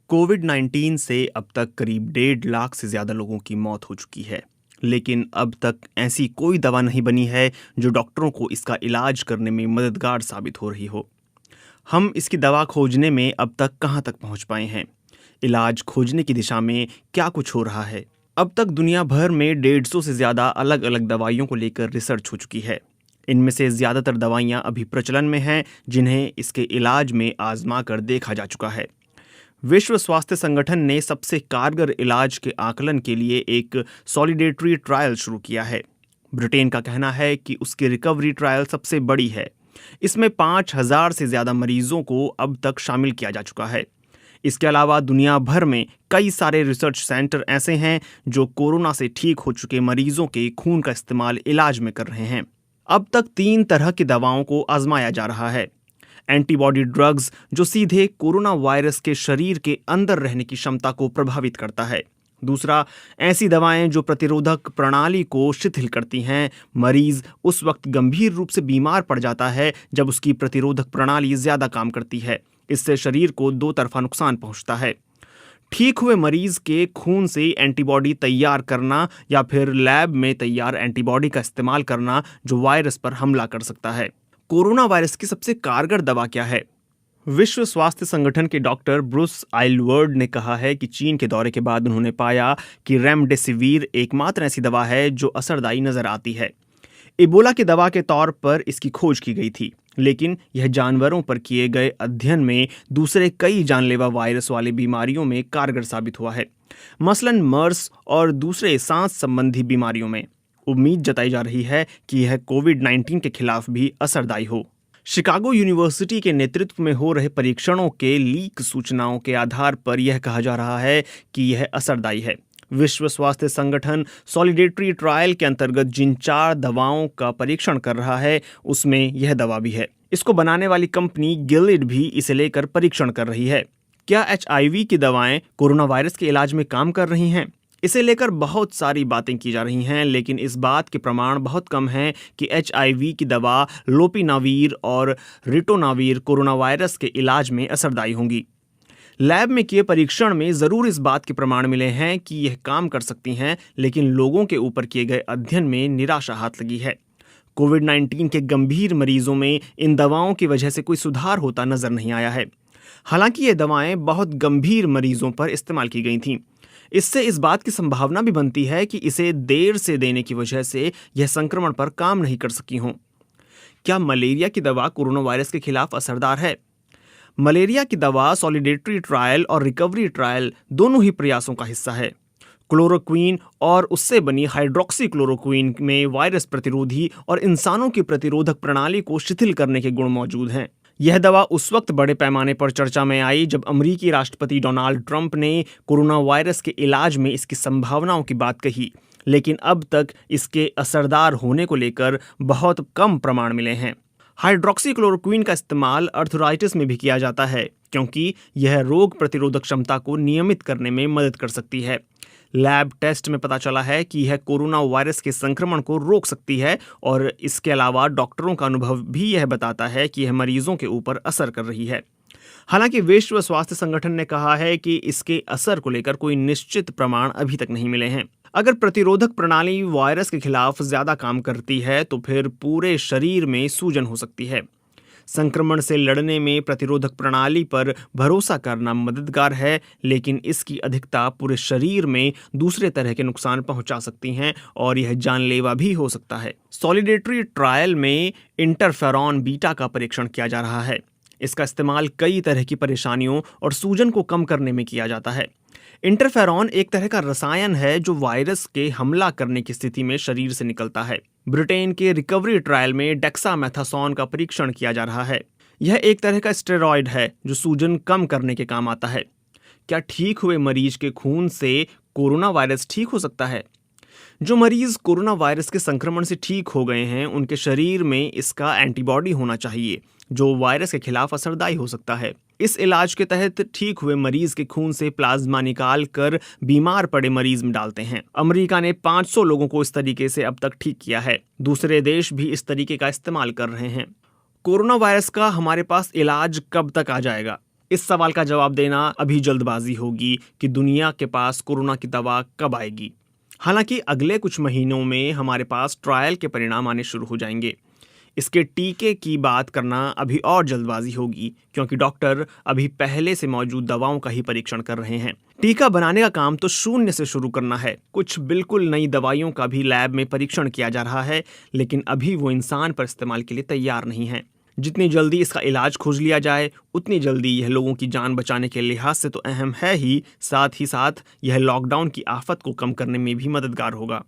कोविड-19 से अब तक करीब 1.5 लाख से ज़्यादा लोगों की मौत हो चुकी है। लेकिन अब तक ऐसी कोई दवा नहीं बनी है जो डॉक्टरों को इसका इलाज करने में मददगार साबित हो रही हो। हम इसकी दवा खोजने में अब तक कहाँ तक पहुँच पाए हैं? इलाज खोजने की दिशा में क्या कुछ हो रहा है? अब तक दुनिया भर में 150 से ज़्यादा अलग-अलग दवाइयों को लेकर रिसर्च हो चुकी है। इनमें से ज़्यादातर दवाइयाँ अभी प्रचलन में हैं, जिन्हें इसके इलाज में आजमा कर देखा जा चुका है। विश्व स्वास्थ्य संगठन ने सबसे कारगर इलाज के आकलन के लिए एक सॉलिडेटरी ट्रायल शुरू किया है। ब्रिटेन का कहना है कि उसकी रिकवरी ट्रायल सबसे बड़ी है। इसमें 5,000 से ज़्यादा मरीजों को अब तक शामिल किया जा चुका है। इसके अलावा दुनिया भर में कई सारे रिसर्च सेंटर ऐसे हैं जो कोरोना से ठीक हो चुके मरीजों के खून का इस्तेमाल इलाज में कर रहे हैं। अब तक 3 तरह की दवाओं को आजमाया जा रहा है। एंटीबॉडी ड्रग्स, जो सीधे कोरोना वायरस के शरीर के अंदर रहने की क्षमता को प्रभावित करता है। दूसरा, ऐसी दवाएं जो प्रतिरोधक प्रणाली को शिथिल करती हैं। मरीज उस वक्त गंभीर रूप से बीमार पड़ जाता है जब उसकी प्रतिरोधक प्रणाली ज्यादा काम करती है। इससे शरीर को दो तरफा नुकसान पहुंचता है। ठीक हुए मरीज के खून से एंटीबॉडी तैयार करना या फिर लैब में तैयार एंटीबॉडी का इस्तेमाल करना जो वायरस पर हमला कर सकता है। कोरोना वायरस की सबसे कारगर दवा क्या है? विश्व स्वास्थ्य संगठन के डॉक्टर ब्रूस आइलवर्ड ने कहा है कि चीन के दौरे के बाद उन्होंने पाया कि रेमडेसिविर एकमात्र ऐसी दवा है जो असरदायी नजर आती है। इबोला की दवा के तौर पर इसकी खोज की गई थी, लेकिन यह जानवरों पर किए गए अध्ययन में दूसरे कई जानलेवा वायरस वाली बीमारियों में कारगर साबित हुआ है, मसलन मर्स और दूसरे सांस संबंधी बीमारियों में। उम्मीद जताई जा रही है कि यह कोविड-19 के खिलाफ भी असरदायी हो। शिकागो यूनिवर्सिटी के नेतृत्व में हो रहे परीक्षणों के लीक सूचनाओं के आधार पर यह कहा जा रहा है कि यह असरदायी है। विश्व स्वास्थ्य संगठन सॉलिडेटरी ट्रायल के अंतर्गत जिन 4 दवाओं का परीक्षण कर रहा है, उसमें यह दवा भी है। इसको बनाने वाली कंपनी गिलेड भी इसे लेकर परीक्षण कर रही है। क्या HIV की दवाएं कोरोना वायरस के इलाज में काम कर रही हैं? इसे लेकर बहुत सारी बातें की जा रही हैं, लेकिन इस बात के प्रमाण बहुत कम हैं कि HIV की दवा लोपिनावीर और रिटोनावीर कोरोना वायरस के इलाज में असरदायी होंगी। लैब में किए परीक्षण में जरूर इस बात के प्रमाण मिले हैं कि यह काम कर सकती हैं, लेकिन लोगों के ऊपर किए गए अध्ययन में निराशा हाथ लगी है। कोविड-19 के गंभीर मरीजों में इन दवाओं की वजह से कोई सुधार होता नजर नहीं आया है। हालांकि ये दवाएं बहुत गंभीर मरीजों पर इस्तेमाल की गई थीं। इससे इस बात की संभावना भी बनती है कि इसे देर से देने की वजह से यह संक्रमण पर काम नहीं कर सकी हों। क्या मलेरिया की दवा कोरोना वायरस के खिलाफ असरदार है? मलेरिया की दवा सॉलिडेटरी ट्रायल और रिकवरी ट्रायल दोनों ही प्रयासों का हिस्सा है। क्लोरोक्वीन और उससे बनी हाइड्रोक्सी क्लोरोक्वीन में वायरस प्रतिरोधी और इंसानों की प्रतिरोधक प्रणाली को शिथिल करने के गुण मौजूद हैं। यह दवा उस वक्त बड़े पैमाने पर चर्चा में आई जब अमेरिकी राष्ट्रपति डोनाल्ड ट्रंप ने कोरोना वायरस के इलाज में इसकी संभावनाओं की बात कही, लेकिन अब तक इसके असरदार होने को लेकर बहुत कम प्रमाण मिले हैं। हाइड्रोक्सी क्लोरोक्वीन का इस्तेमाल अर्थराइटिस में भी किया जाता है, क्योंकि यह रोग प्रतिरोधक क्षमता को नियमित करने में मदद कर सकती है। लैब टेस्ट में पता चला है कि यह कोरोना वायरस के संक्रमण को रोक सकती है, और इसके अलावा डॉक्टरों का अनुभव भी यह बताता है कि यह मरीजों के ऊपर असर कर रही है। हालांकि विश्व स्वास्थ्य संगठन ने कहा है कि इसके असर को लेकर कोई निश्चित प्रमाण अभी तक नहीं मिले हैं। अगर प्रतिरोधक प्रणाली वायरस के खिलाफ ज्यादा काम करती है तो फिर पूरे शरीर में सूजन हो सकती है। संक्रमण से लड़ने में प्रतिरोधक प्रणाली पर भरोसा करना मददगार है, लेकिन इसकी अधिकता पूरे शरीर में दूसरे तरह के नुकसान पहुंचा सकती हैं और यह जानलेवा भी हो सकता है। सॉलिडेटरी ट्रायल में इंटरफेरॉन बीटा का परीक्षण किया जा रहा है। इसका इस्तेमाल कई तरह की परेशानियों और सूजन को कम करने में किया जाता है। इंटरफेरॉन एक तरह का रसायन है जो वायरस के हमला करने की स्थिति में शरीर से निकलता है। ब्रिटेन के रिकवरी ट्रायल में डेक्सामेथासोन का परीक्षण किया जा रहा है। यह एक तरह का स्टेरॉयड है जो सूजन कम करने के काम आता है। क्या ठीक हुए मरीज के खून से कोरोना वायरस ठीक हो सकता है? जो मरीज कोरोना वायरस के संक्रमण से ठीक हो गए हैं, उनके शरीर में इसका एंटीबॉडी होना चाहिए जो वायरस के खिलाफ असरदायी हो सकता है। इस इलाज के तहत ठीक हुए मरीज के खून से प्लाज्मा निकाल कर बीमार पड़े मरीज में डालते हैं। अमेरिका ने 500 लोगों को इस तरीके से अब तक ठीक किया है। दूसरे देश भी इस तरीके का इस्तेमाल कर रहे हैं। कोरोना वायरस का हमारे पास इलाज कब तक आ जाएगा? इस सवाल का जवाब देना अभी जल्दबाजी होगी कि दुनिया के पास कोरोना की दवा कब आएगी। हालांकि अगले कुछ महीनों में हमारे पास ट्रायल के परिणाम आने शुरू हो जाएंगे। इसके टीके की बात करना अभी और जल्दबाजी होगी, क्योंकि डॉक्टर अभी पहले से मौजूद दवाओं का ही परीक्षण कर रहे हैं। टीका बनाने का काम तो शून्य से शुरू करना है। कुछ बिल्कुल नई दवाइयों का भी लैब में परीक्षण किया जा रहा है, लेकिन अभी वो इंसान पर इस्तेमाल के लिए तैयार नहीं है। जितनी जल्दी इसका इलाज खोज लिया जाए, उतनी जल्दी यह लोगों की जान बचाने के लिहाज से तो अहम है ही साथ यह लॉकडाउन की आफत को कम करने में भी मददगार होगा।